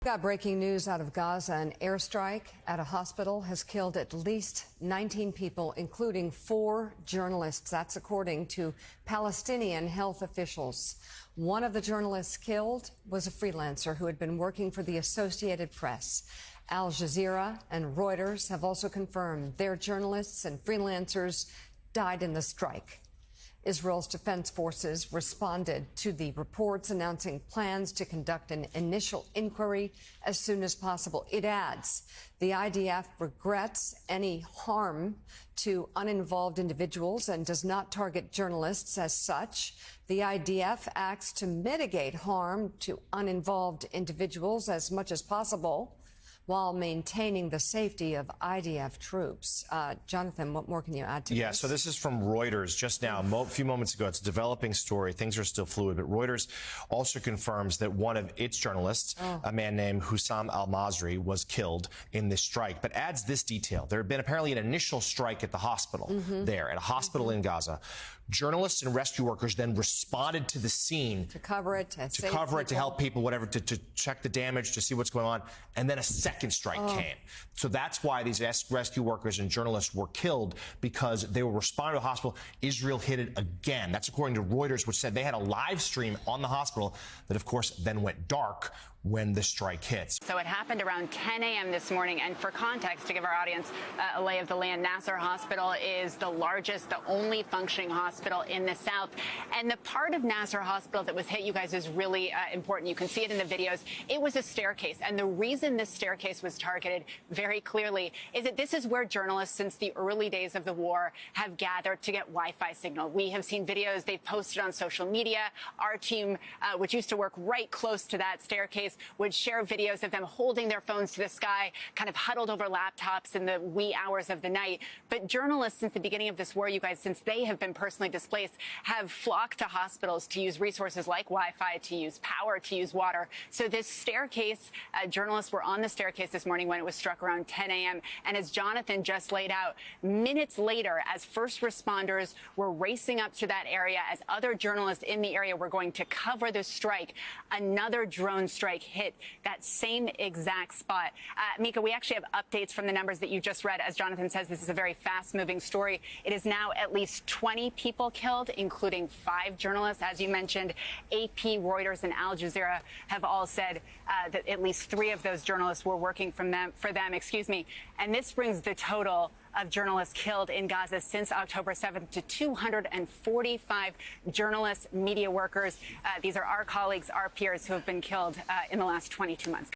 Got breaking news out of Gaza. An airstrike at a hospital has killed at least 19 people, including 4 journalists. That's according to Palestinian health officials. One of the journalists killed was a freelancer who had been working for the Associated Press. Al Jazeera and Reuters have also confirmed their journalists and freelancers died in the strike. Israel's defense forces responded to the reports, announcing plans to conduct an initial inquiry as soon as possible. It adds, the IDF regrets any harm to uninvolved individuals and does not target journalists as such. The IDF acts to mitigate harm to uninvolved individuals as much as possible, while maintaining the safety of IDF troops. Jonathan, what more can you add to this? Yeah, so this is from Reuters just now, a few moments ago. It's a developing story. Things are still fluid, but Reuters also confirms that one of its journalists, a man named Hussam al-Masri, was killed in this strike, but adds this detail. There had been apparently an initial strike at the hospital there, at a hospital in Gaza. Journalists and rescue workers then responded to the scene to cover it, to help people, whatever, to check the damage, to see what's going on, and then a second strike came. So that's why these rescue workers and journalists were killed, because they were responding to the hospital. Israel hit it again. That's according to Reuters, which said they had a live stream on the hospital that, of course, then went dark when the strike hits. So it happened around 10 a.m. this morning. And for context, to give our audience a lay of the land, Nasser Hospital is the largest, the only functioning hospital in the south. And the part of Nasser Hospital that was hit, you guys, is really important. You can see it in the videos. It was a staircase. And the reason this staircase was targeted very clearly is that this is where journalists, since the early days of the war, have gathered to get Wi-Fi signal. We have seen videos they've posted on social media. Our team, which used to work right close to that staircase, would share videos of them holding their phones to the sky, kind of huddled over laptops in the wee hours of the night. But journalists, since the beginning of this war, you guys, since they have been personally displaced, have flocked to hospitals to use resources like Wi-Fi, to use power, to use water. So this staircase, journalists were on the staircase this morning when it was struck around 10 a.m. And as Jonathan just laid out, minutes later, as first responders were racing up to that area, as other journalists in the area were going to cover the strike, another drone strike hit that same exact spot. Mika, we actually have updates from the numbers that you just read. As Jonathan says, this is a very fast-moving story. It is now at least 20 people killed, including 5 journalists. As you mentioned, AP, Reuters, and Al Jazeera have all said that at least 3 of those journalists were working for them. And this brings the total of journalists killed in Gaza since October 7th to 245 journalists, media workers. These are our colleagues, our peers who have been killed in the last 22 months.